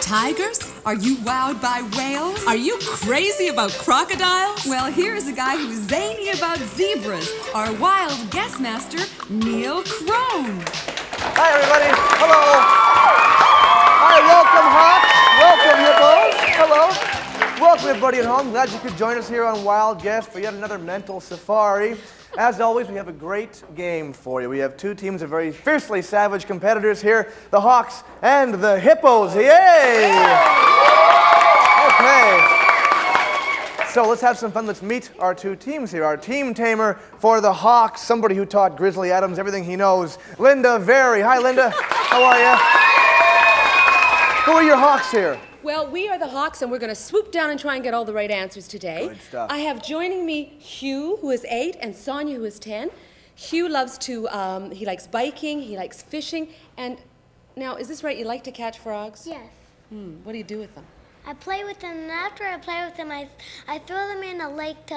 Tigers? Are you wowed by whales? Are you crazy about crocodiles? Well, here's a guy who's zany about zebras, our wild guest master, Neil Crone. Hi, everybody. Hello. Hi, welcome, Hawks. Welcome, Hippos. Hello. Welcome, everybody at home. Glad you could join us here on Wild Guest for yet another mental safari. As always, we have a great game for you. We have two teams of very fiercely savage competitors here, the Hawks and the Hippos. Yay! Okay. So let's have some fun. Let's meet our two teams here. Our team tamer for the Hawks, somebody who taught Grizzly Adams everything he knows, Linda Verry. Hi, Linda. How are you? Who are your Hawks here? Well, we are the Hawks, and we're going to swoop down and try and get all the right answers today. Good stuff. I have joining me Hugh, who is 8, and Sonia, who is 10. Hugh loves to, he likes biking, he likes fishing, and now, is this right? You like to catch frogs? Yes. What do you do with them? I play with them, and after I play with them, I throw them in a lake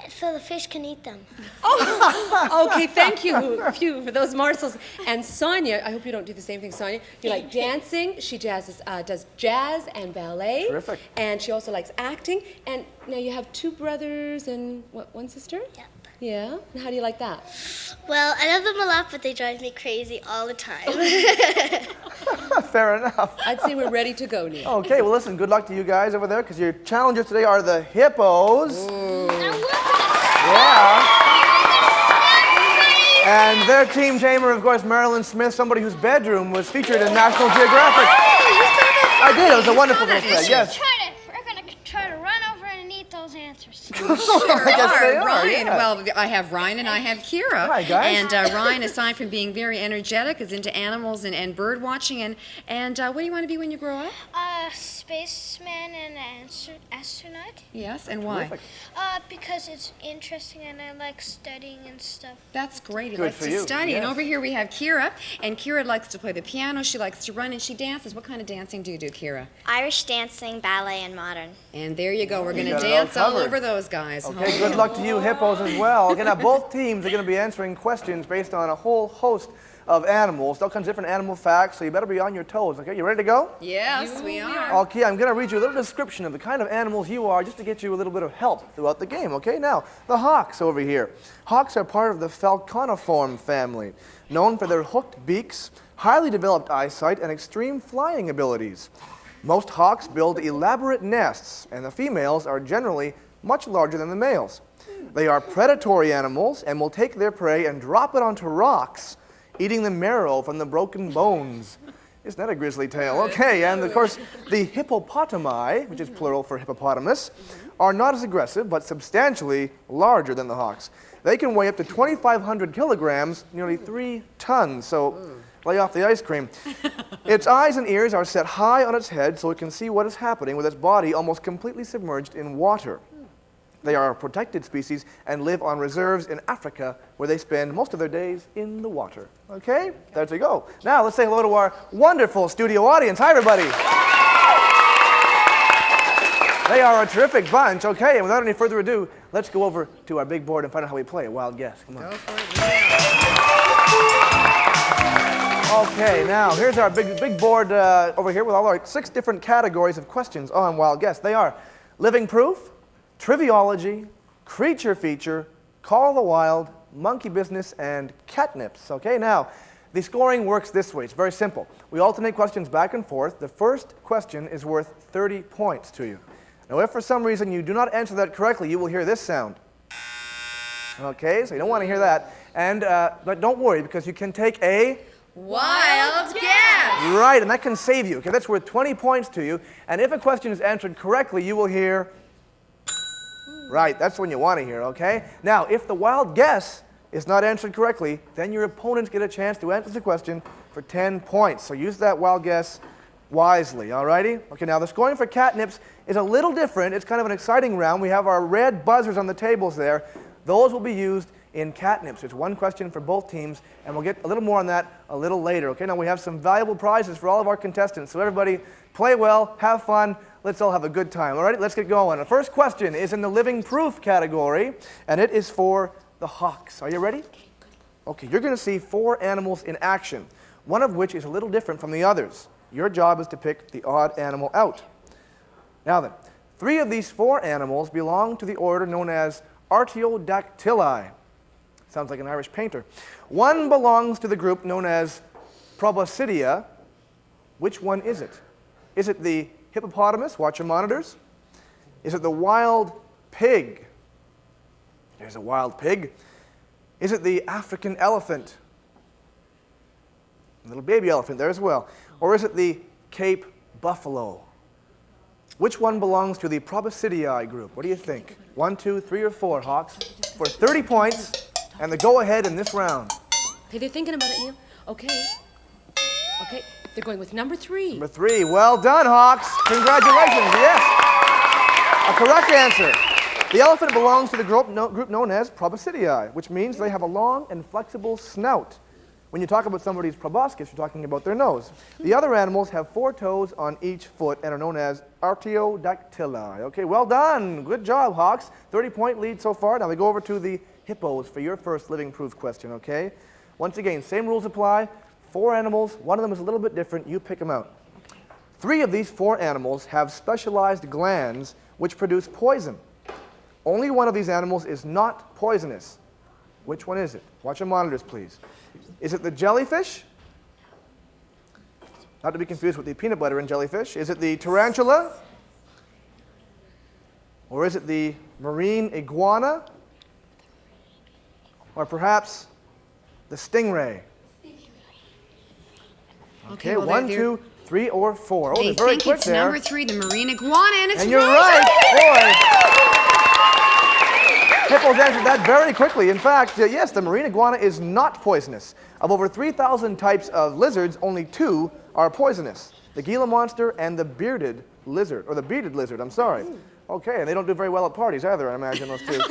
so the fish can eat them. Oh, okay, thank you, Hugh, for those morsels. And Sonia, I hope you don't do the same thing, Sonia. You like dancing. She does jazz and ballet. Terrific. And she also likes acting. And now you have 2 brothers and, what, 1 sister? Yep. Yeah? And how do you like that? Well, I love them a lot, but they drive me crazy all the time. Fair enough. I'd say we're ready to go, Neil. Okay, well, listen, good luck to you guys over there, because your challengers today are the Hippos. Yeah. And their team tamer, of course, Mairlyn Smith, somebody whose bedroom was featured in National Geographic. I did. It was a wonderful little thread. Yes. We're going to try to run over and eat those answers. I guess they are, Ryan. yeah. Well, I have Ryan and I have Kira. Hi, guys. And Ryan, aside from being very energetic, is into animals and bird watching. And what do you want to be when you grow up? Spaceman and astronaut. Yes, and why? Terrific. Because it's interesting and I like studying and stuff. That's great. He Good likes for to you, study. yes. And over here we have Kira. And Kira likes to play the piano. She likes to run and she dances. What kind of dancing do you do, Kira? Irish dancing, ballet, and modern. And there you go. We're going to got it all dance all covered. over those guys. Okay, good luck to you Hippos as well. Okay, now both teams are going to be answering questions based on a whole host of animals, all kinds of different animal facts, so you better be on your toes. Okay, you ready to go? Yes, we are. Okay, I'm going to read you a little description of the kind of animals you are just to get you a little bit of help throughout the game. Okay, now, the hawks over here. Hawks are part of the falconiform family, known for their hooked beaks, highly developed eyesight, and extreme flying abilities. Most hawks build elaborate nests, and the females are generally much larger than the males. They are predatory animals and will take their prey and drop it onto rocks, eating the marrow from the broken bones. Isn't that a grisly tale? Okay, and of course, the hippopotami, which is plural for hippopotamus, are not as aggressive, but substantially larger than the hawks. They can weigh up to 2,500 kilograms, nearly 3 tons, so lay off the ice cream. Its eyes and ears are set high on its head so it can see what is happening with its body almost completely submerged in water. They are a protected species and live on reserves in Africa, where they spend most of their days in the water. Okay? There you go. Now, let's say hello to our wonderful studio audience. Hi, everybody. They are a terrific bunch. Okay, and without any further ado, let's go over to our big board and find out how we play a wild guess. Come on. Go for it. Okay, now, here's our big board over here with all our 6 different categories of questions on wild guess. They are living proof, Triviology, Creature Feature, Call of the Wild, Monkey Business, and Catnips. Okay, now, the scoring works this way. It's very simple. We alternate questions back and forth. The first question is worth 30 points to you. Now, if for some reason you do not answer that correctly, you will hear this sound. Okay, so you don't want to hear that. And, but don't worry, because you can take a Wild guess! Right, and that can save you. Okay, that's worth 20 points to you. And if a question is answered correctly, you will hear... Right, that's when you want to hear, okay? Now, if the wild guess is not answered correctly, then your opponents get a chance to answer the question for 10 points. So use that wild guess wisely, all righty? Okay, now the scoring for Catnips is a little different. It's kind of an exciting round. We have our red buzzers on the tables there. Those will be used in Catnips. It's one question for both teams, and we'll get a little more on that a little later. Okay, now we have some valuable prizes for all of our contestants. So everybody, play well, have fun, let's all have a good time. All right, let's get going. The first question is in the living proof category, and it is for the Hawks. Are you ready? Okay, you're going to see 4 animals in action, one of which is a little different from the others. Your job is to pick the odd animal out. Now then, 3 of these 4 animals belong to the order known as Artiodactyli. Sounds like an Irish painter. 1 belongs to the group known as Proboscidea. Which one is it? Is it the hippopotamus? Watch your monitors. Is it the wild pig? There's a wild pig. Is it the African elephant? A little baby elephant there as well. Or is it the Cape buffalo? Which one belongs to the Proboscidea group? What do you think? 1, 2, 3, or 4, Hawks? For 30 points and the go-ahead in this round. Okay, they're thinking about it, Neil. Okay. Okay, they're going with number 3. Number 3. Well done, Hawks. Congratulations. Yes. A correct answer. The elephant belongs to the group known as Proboscidea, which means they have a long and flexible snout. When you talk about somebody's proboscis, you're talking about their nose. The other animals have 4 toes on each foot and are known as Artiodactyli. Okay, well done. Good job, Hawks. 30-point lead so far. Now we go over to the hippos for your first living proof question, okay? Once again, same rules apply. 4 animals. One of them is a little bit different. You pick them out. 3 of these 4 animals have specialized glands which produce poison. Only one of these animals is not poisonous. Which one is it? Watch your monitors, please. Is it the jellyfish? Not to be confused with the peanut butter in jellyfish. Is it the tarantula? Or is it the marine iguana? Or perhaps the stingray? Okay, well, 1, 2, 3, or 4. Oh, They they're very think quick it's there. number 3, the marine iguana, and it's And you're right, boy. Hippos answered that very quickly. In fact, yes, the marine iguana is not poisonous. Of over 3,000 types of lizards, only 2 are poisonous. The Gila monster and the bearded lizard, I'm sorry. Okay, and they don't do very well at parties either, I imagine, those 2.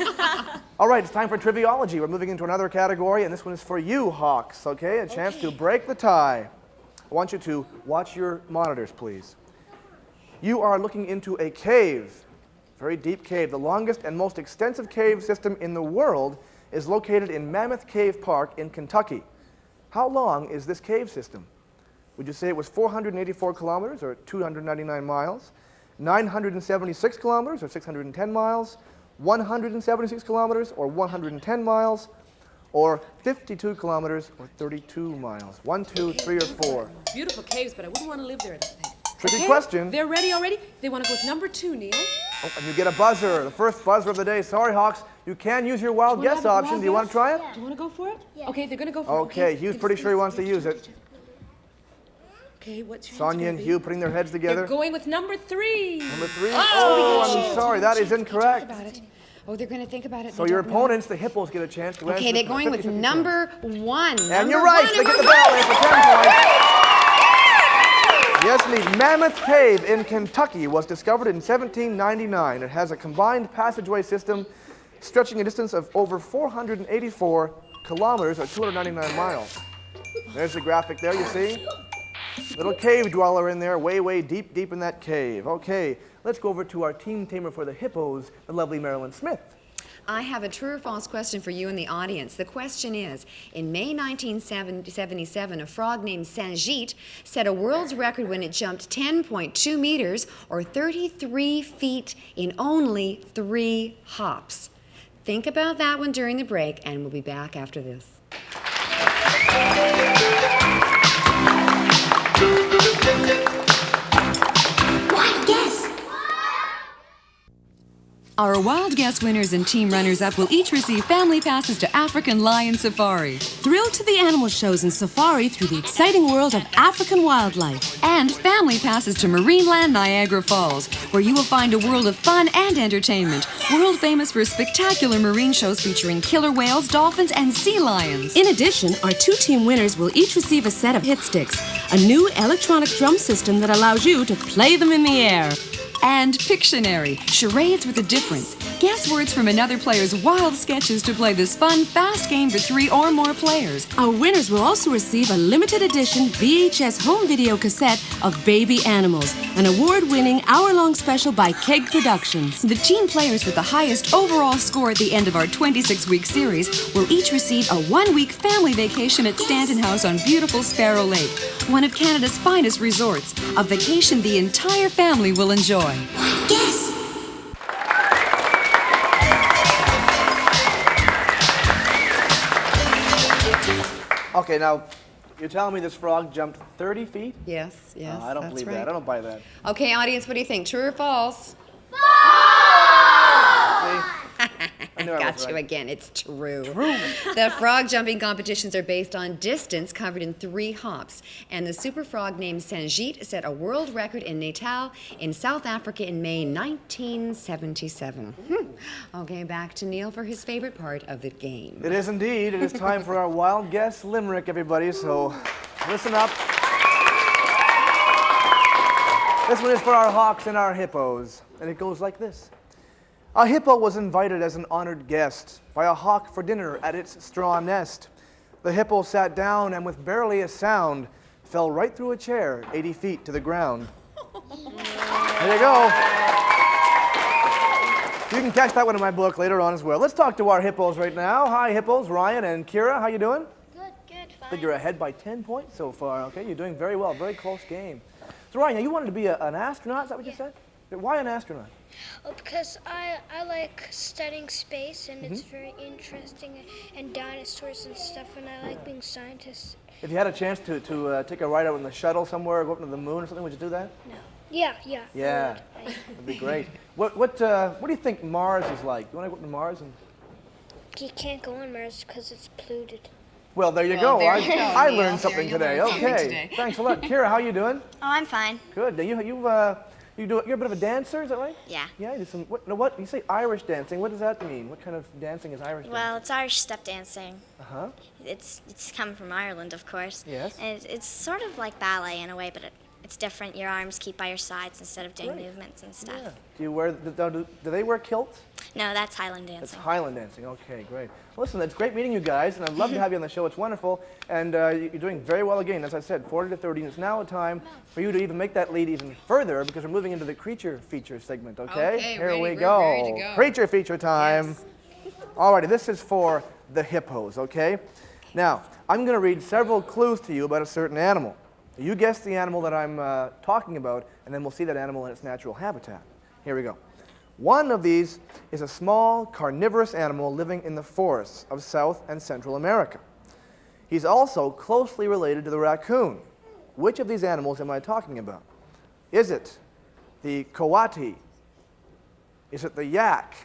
All right, it's time for Triviology. We're moving into another category, and this one is for you, Hawks, okay? A chance to break the tie. I want you to watch your monitors, please. You are looking into a cave. Very deep cave. The longest and most extensive cave system in the world is located in Mammoth Cave Park in Kentucky. How long is this cave system? Would you say it was 484 kilometers or 299 miles, 976 kilometers or 610 miles, 176 kilometers or 110 miles, or 52 kilometers or 32 miles? 1, 2, 3, or 4? Beautiful caves, but I wouldn't want to live there, I don't think. Tricky question. They're ready already? They want to go with number 2, Neil. Oh, and you get a buzzer, the first buzzer of the day. Sorry, Hawks, you can use your wild guess option. Do you want to try it? Do you want to go for it? Yeah. Okay, they're going to go for it. Okay, Hugh's pretty sure he wants to use it. Okay, what's your Sonia and Hugh putting their heads They're together. going with number 3. Number 3. Oh, I'm sorry, that is incorrect. Oh, they're going to think about it. So They your don't know. opponents, the hippos, get a chance to answer. Okay, they're going with 50-50 chance. number 1. And you're right, they get the ball there for 10 points. Yes, the Mammoth Cave in Kentucky was discovered in 1799. It has a combined passageway system stretching a distance of over 484 kilometers or 299 miles. There's the graphic there, you see? Little cave dweller in there, way deep in that cave. Okay, let's go over to our team tamer for the hippos, the lovely Mairlyn Smith. I have a true or false question for you in the audience. The question is, in May 1977, a frog named Sanjit set a world's record when it jumped 10.2 meters or 33 feet in only 3 hops. Think about that one during the break, and we'll be back after this. Our wild guess winners and team runners-up will each receive family passes to African Lion Safari. Thrill to the animal shows and safari through the exciting world of African wildlife. And family passes to Marineland Niagara Falls, where you will find a world of fun and entertainment, world famous for spectacular marine shows featuring killer whales, dolphins, and sea lions. In addition, our 2 team winners will each receive a set of hit sticks, a new electronic drum system that allows you to play them in the air. And Pictionary, charades with a difference. Guess words from another player's wild sketches to play this fun, fast game for 3 or more players. Our winners will also receive a limited edition VHS home video cassette of Baby Animals, an award-winning hour-long special by Keg Productions. The team players with the highest overall score at the end of our 26-week series will each receive a 1-week family vacation at Stanton House on beautiful Sparrow Lake, one of Canada's finest resorts, a vacation the entire family will enjoy. Yes. Okay, now, you're telling me this frog jumped 30 feet? Yes, yes. I don't that's believe right. that. I don't buy that. Okay, audience, what do you think? True or false? I knew I was Got you right. again. It's true. The frog jumping competitions are based on distance covered in 3 hops. And the super frog named Sanjit set a world record in Natal in South Africa in May 1977. Okay, back to Neil for his favorite part of the game. It is indeed. It is time for our wild guess limerick, everybody, so listen up. This one is for our hawks and our hippos, and it goes like this. A hippo was invited as an honored guest by a hawk for dinner at its straw nest. The hippo sat down and with barely a sound fell right through a chair 80 feet to the ground. There you go. You can catch that one in my book later on as well. Let's talk to our hippos right now. Hi, hippos. Ryan and Kira, how you doing? Good, I fine. think you're ahead by 10 points so far. Okay, you're doing very well. Very close game. So Ryan, you wanted to be an astronaut, is that what you said? Why an astronaut? Oh, because I like studying space and it's very interesting and dinosaurs and stuff, and I like being scientists. If you had a chance to take a ride out in the shuttle somewhere, go up to the moon or something, would you do that? No. Yeah. Yeah, that'd be great. What do you think Mars is like? You want to go up to Mars? And You can't go on Mars because it's polluted. well, there you Well, go. there you go, I Neil. learned something There you today. learned something Okay, today. thanks a lot. Kira, how you doing? Oh, I'm fine. Good. You're a bit of a dancer, is that right? Yeah. Yeah. You do some. What? You say Irish dancing? What does that mean? What kind of dancing is Irish Well, it's Irish step dancing. dancing? Uh huh. It's come from Ireland, of course. Yes. And it's sort of like ballet in a way, but it's different. Your arms keep by your sides instead of doing Great. movements and stuff. Yeah. Do you wear? Do they wear kilts? No, that's Highland It's dancing. Highland dancing. Okay, great. Well, listen, it's great meeting you guys, and I'd love to have you on the show. It's wonderful, and you're doing very well again. As I said, 40 to 30, and it's now a time for you to even make that lead even further because we're moving into the creature feature segment. Okay, Okay, here ready, we we're go. ready to go. Creature feature time. Yes. Alrighty, this is for the hippos. Okay. Now, I'm going to read several clues to you about a certain animal. You guess the animal that I'm talking about, and then we'll see that animal in its natural habitat. Here we go. One of these is a small carnivorous animal living in the forests of South and Central America. He's also closely related to the raccoon. Which of these animals am I talking about? Is it the coati? Is it the yak?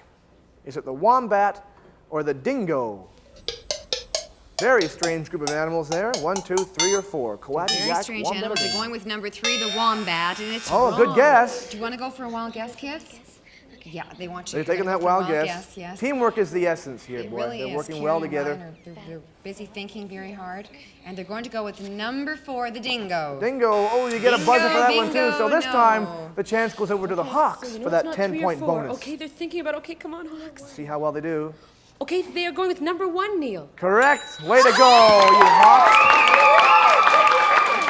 Is it the wombat or the dingo? Very strange group of animals there. 1, 2, 3, or 4. Coati, Very yak, strange wombat, or animals. You're dingo. going with number 3, the wombat, and it's Oh, wrong. good guess. Do you want to go for a wild guess, kids? Yeah, they want you They're to taking go that for a wild guess. Yes. Teamwork is the essence here, It boys. really They're is. working Karen well and together. Ryan they're busy thinking very hard, and they're going to go with number 4, the dingo. Dingo. Oh, you get a buzzer for that one too. Bingo, So this no. time, the chance goes over to the Hawks So you know for that it's not 3 or 10-point 4. bonus. Okay, they're thinking about, okay, come on, Hawks. See how well they do. Okay, they are going with number 1, Neil. Correct. Way to go, you Hawks.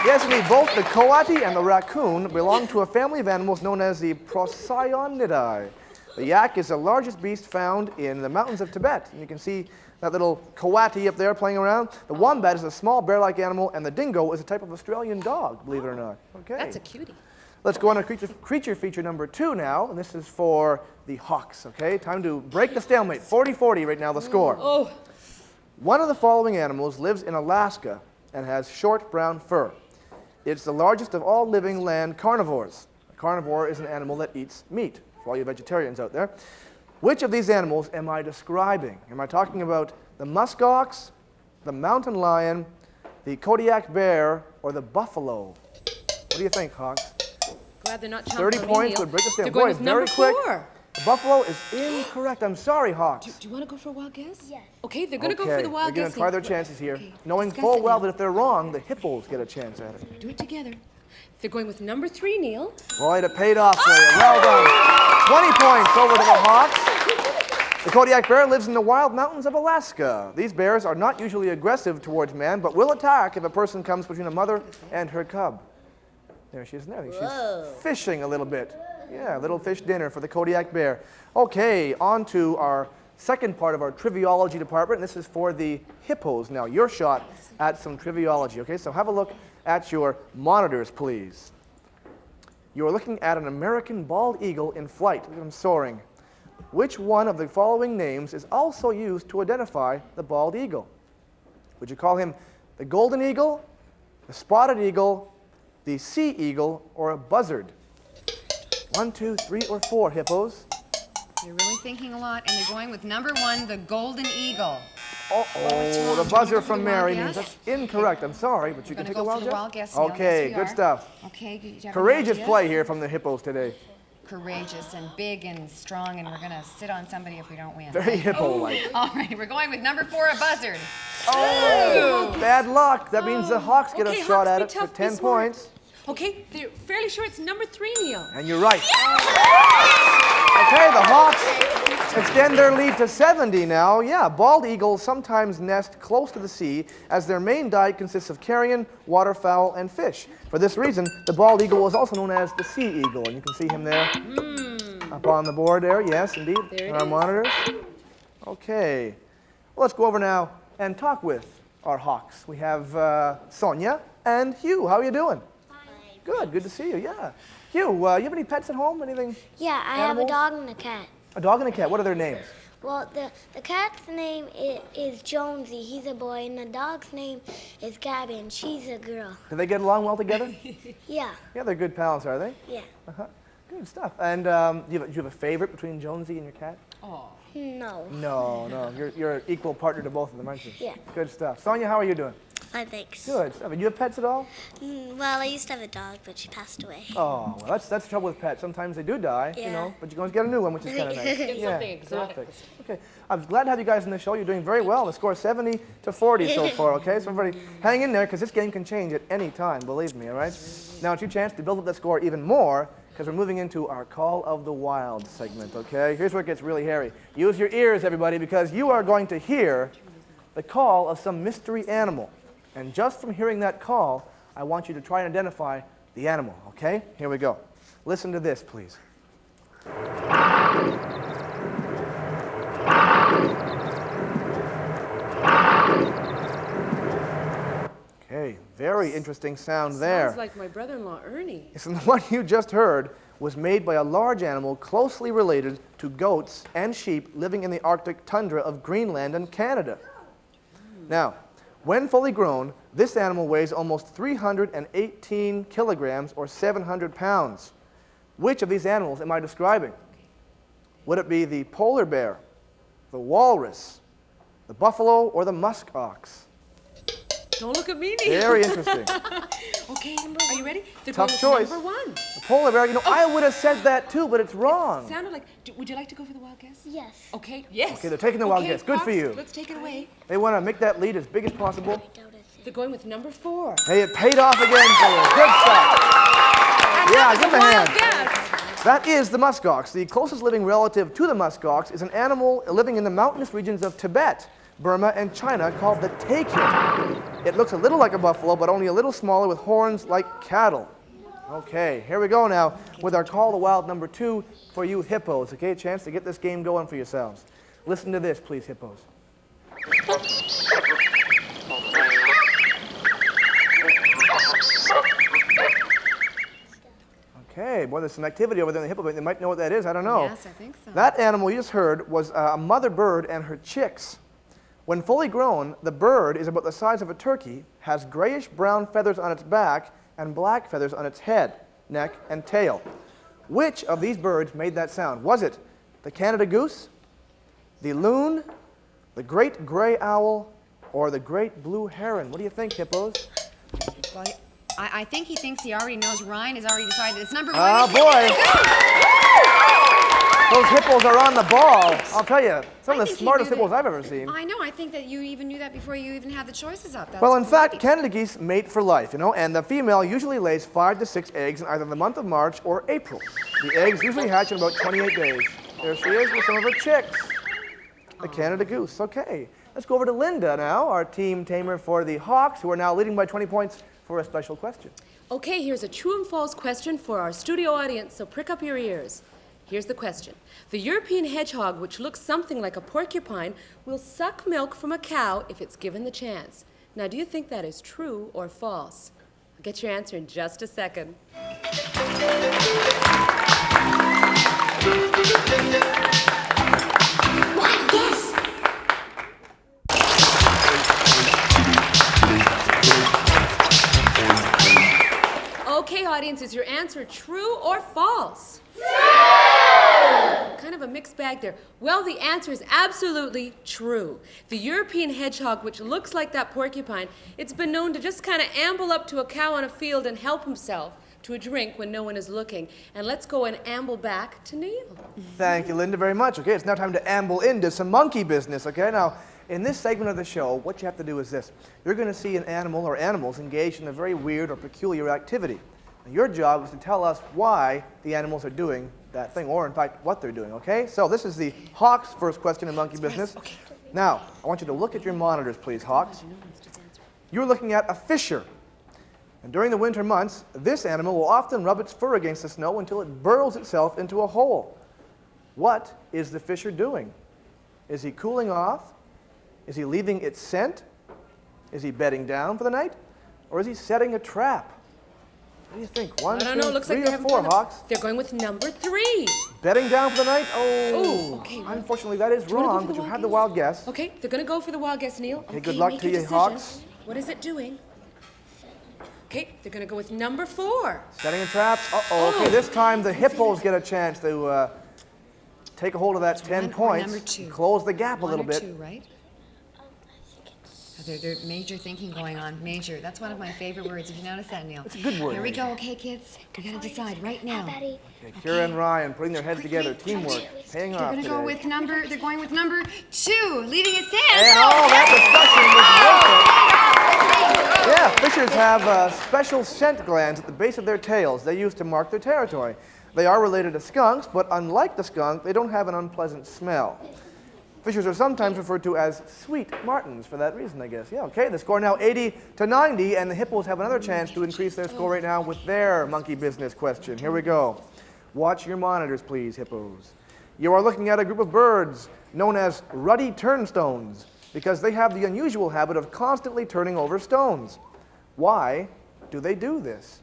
Yes, indeed. Both the coati and the raccoon belong to a family of animals known as the Procyonidae. The yak is the largest beast found in the mountains of Tibet. And you can see that little coati up there playing around. The wombat is a small bear-like animal, and the dingo is a type of Australian dog, believe it or not. Okay. That's a cutie. Let's go on to creature feature number 2 now, and this is for the Hawks, okay? Time to break the stalemate. 40-40 right now, the score. Oh, One of the following animals lives in Alaska and has short brown fur. It's the largest of all living land carnivores. A carnivore is an animal that eats meat, for all you vegetarians out there. Which of these animals am I describing? Am I talking about the musk ox, the mountain lion, the Kodiak bear, or the buffalo? What do you think, Hawks? Glad they're not chomping 30 on me, points Neil. would break us down. They're going Boy, with very number quick. 4. The buffalo is incorrect. I'm sorry, Hawks. Do you want to go for a wild guess? Yes. Okay, they're going to go for the wild They're guess. going to try their Neil. chances here, Okay, knowing discuss full it, well Neil. that if they're wrong, the hippos get a chance at it. Do it together. They're going with number 3, Neil. Boy, it paid off for you. Well done. 20 points over to the Hawks. The Kodiak bear lives in the wild mountains of Alaska. These bears are not usually aggressive towards man, but will attack if a person comes between a mother and her cub. There she is now. She's fishing a little bit. Yeah, a little fish dinner for the Kodiak bear. Okay, on to our second part of our triviology department. This is for the hippos. Now, your shot at some triviology. Okay, so have a look at your monitors, please. You are looking at an American bald eagle in flight. Look at him soaring. Which one of the following names is also used to identify the bald eagle? Would you call him the golden eagle, the spotted eagle, the sea eagle, or a buzzard? 1, 2, 3, or 4, hippos. They're really thinking a lot, and they're going with number 1, the golden eagle. Uh-oh, the buzzer from Mary means that's incorrect. I'm sorry, but you can take a wild guess. Neil. Okay, Yes, we good are. stuff. Okay, do you have any Courageous ideas? play here from the hippos today. Courageous and big and strong, and we're going to sit on somebody if we don't win. Very hippo-like. All right, we're going with number 4, a buzzard. Oh, bad luck. That means the Hawks get Okay, a shot Hawks, at be it tough, for be 10 smart. points. Okay, they're fairly sure it's number 3, Neil. And you're right. Okay, the Hawks extend their lead to 70 now. Yeah, bald eagles sometimes nest close to the sea as their main diet consists of carrion, waterfowl, and fish. For this reason, the bald eagle is also known as the sea eagle, and you can see him there up on the board there. Yes, indeed, There it on our is. monitors. Okay, well, let's go over now and talk with our Hawks. We have Sonia and Hugh. How are you doing? Good to see you, yeah. Hugh, you have any pets at home? Anything? Yeah, I have a Animals? dog and a cat. A dog and a cat. What are their names? Well, the cat's name is Jonesy. He's a boy, and the dog's name is Gabby, and she's a girl. Do they get along well together? Yeah, Yeah, they're good pals, are they? yeah. Good stuff. And do you have a favorite between Jonesy and your cat? No. No. You're an equal partner to both of them, aren't you? Yeah. Good stuff. Sonia, how are you doing? Fine, thanks. Good stuff. And you have pets at all? Well, I used to have a dog, but she passed away. Oh, well, that's the trouble with pets. Sometimes they do die, you Yeah. know, but you can always get a new one, which is kind of nice. Get something exotic. Terrific. Okay, I'm glad to have you guys in the show. You're doing very well. The score is 70-40 so far, okay? So everybody hang in there because this game can change at any time, believe me, all right? Now it's your chance to build up that score even more because we're moving into our Call of the Wild segment, okay? Here's where it gets really hairy. Use your ears, everybody, because you are going to hear the call of some mystery animal. And just from hearing that call, I want you to try and identify the animal, okay? Here we go. Listen to this, please. Okay, very interesting sound there. Sounds like my brother-in-law, Ernie. So the one you just heard was made by a large animal closely related to goats and sheep living in the Arctic tundra of Greenland and Canada. Now, when fully grown, this animal weighs almost 318 kilograms or 700 pounds. Which of these animals am I describing? Would it be the polar bear, the walrus, the buffalo, or the musk ox? Don't look at me, Neil. Very interesting. Okay, are you ready? They're Tough going with choice. number 1. The polar bear, you know, I would have said that too, but it's wrong. Sounded like. Would you like to go for the wild guess? Yes. Okay. Yes. Okay, they're taking the wild guess. Good for Hawks, you. Let's take it away. They want to make that lead as big as possible. They're going with number 4. Hey, it paid off again for you. Good stuff. Yeah, give them a Wild hand. guess. That is the musk ox. The closest living relative to the musk ox is an animal living in the mountainous regions of Tibet, Burma, and China called the takit. It looks a little like a buffalo, but only a little smaller with horns like cattle. Okay, here we go now with our Call to Wild number 2 for you hippos. Okay, a chance to get this game going for yourselves. Listen to this, please, hippos. Okay, boy, there's some activity over there in the hippo, but they might know what that is. I don't know. Yes, I think so. That animal you just heard was a mother bird and her chicks. When fully grown, the bird is about the size of a turkey, has grayish-brown feathers on its back, and black feathers on its head, neck, and tail. Which of these birds made that sound? Was it the Canada goose, the loon, the great gray owl, or the great blue heron? What do you think, hippos? Well, I think he thinks he already knows. Ryan has already decided it's number one. Oh, boy. Those hippos are on the ball. I'll tell you, some of the smartest hippos I've ever seen. I know. I think that you even knew that before you even had the choices up. That's Well, in fact, great. Canada geese mate for life, and the female usually lays 5 to 6 eggs in either the month of March or April. The eggs usually hatch in about 28 days. There she is with some of her chicks. The Canada goose. Okay, let's go over to Linda now, our team tamer for the Hawks, who are now leading by 20 points for a special question. Okay, here's a true and false question for our studio audience, so prick up your ears. Here's the question. The European hedgehog, which looks something like a porcupine, will suck milk from a cow if it's given the chance. Now, do you think that is true or false? I'll get your answer in just a second. Okay, audience, is your answer true or false? Kind of a mixed bag there. Well, the answer is absolutely true. The European hedgehog, which looks like that porcupine, it's been known to just kind of amble up to a cow on a field and help himself to a drink when no one is looking. And let's go and amble back to Neil. Thank you, Linda, very much. Okay, it's now time to amble into some monkey business, okay? Now, in this segment of the show, what you have to do is this. You're going to see an animal or animals engaged in a very weird or peculiar activity. Now, your job is to tell us why the animals are doing that thing, or in fact, what they're doing, okay? So this is the Hawks' first question in monkey business. Okay. Now, I want you to look at your monitors, please, Hawks. You're looking at a fisher. And during the winter months, this animal will often rub its fur against the snow until it burrows itself into a hole. What is the fisher doing? Is he cooling off? Is he leaving its scent? Is he bedding down for the night? Or is he setting a trap? What do you think? One, I don't know. It looks three, like they or haven't four, found the- Hawks? They're going with number 3. Bedding down for the night? Oh, okay. Unfortunately, that is you wanna go wrong, for the but you wild had the guess? wild guess. Okay, they're going to go for the wild guess, Neil. Okay, good luck make to your you, decision. Hawks. What is it doing? Okay, they're going to go with number 4. Setting a trap. Uh-oh. Okay, this time the hippos get a chance to take a hold of that 10 One or points. number 2. Close the gap a little One or bit. 2, right? There's major thinking going on. Major. That's one of my favorite words. If you notice that, Neil. It's a good word. Here we go. Okay, kids. We gotta decide right now. Okay, Kira and Ryan putting their heads together. Teamwork. Paying off They're today. going with number 2, leaving it stands. And all that discussion was worth it. Yeah, fishers have special scent glands at the base of their tails they use to mark their territory. They are related to skunks, but unlike the skunk, they don't have an unpleasant smell. Fishers are sometimes referred to as sweet martins for that reason, I guess. Yeah, okay, the score now 80 to 90, and the hippos have another chance to increase their score right now with their monkey business question. Here we go. Watch your monitors, please, hippos. You are looking at a group of birds known as ruddy turnstones because they have the unusual habit of constantly turning over stones. Why do they do this?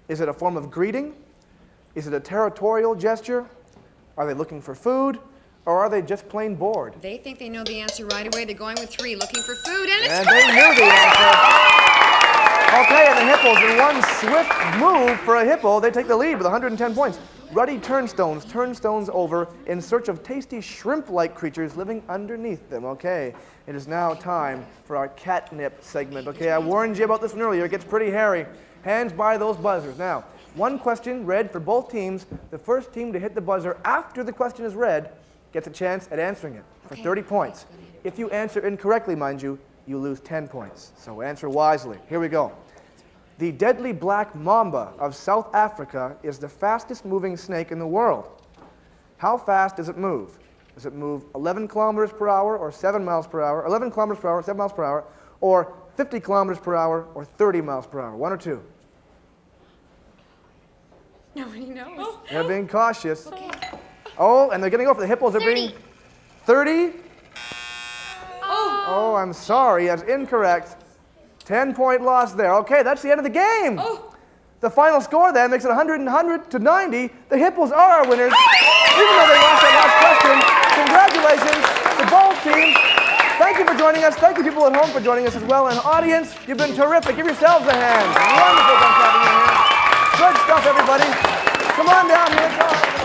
Is it a form of greeting? Is it a territorial gesture? Are they looking for food? Or are they just plain bored? They think they know the answer right away. They're going with 3, looking for food, and it's And they knew the answer. Okay, and the hippos, in one swift move for a hippo, they take the lead with 110 points. Ruddy turnstones turn stones over in search of tasty shrimp-like creatures living underneath them. Okay, it is now time for our catnip segment. Okay, I warned you about this one earlier. It gets pretty hairy. Hands by those buzzers. Now, one question read for both teams. The first team to hit the buzzer after the question is read gets a chance at answering it for 30 points. If you answer incorrectly, mind you, you lose 10 points. So answer wisely. Here we go. The deadly black mamba of South Africa is the fastest moving snake in the world. How fast does it move? Does it move 11 kilometers per hour or 7 miles per hour, 11 kilometers per hour, 7 miles per hour, or 50 kilometers per hour or 30 miles per hour? 1 or 2? nobody knows. They're being cautious. Okay. Oh, and they're going to go for the hippos. They're being 30? Oh, I'm sorry. That's incorrect. 10-point loss there. Okay, that's the end of the game. Oh. The final score then makes it 100 to 90. The hippos are our winners, even though they lost that last question. Congratulations to both teams. Thank you for joining us. Thank you, people at home, for joining us as well. And audience, you've been terrific. Give yourselves a hand. Wonderful having you here. Good stuff, everybody. Come on down here.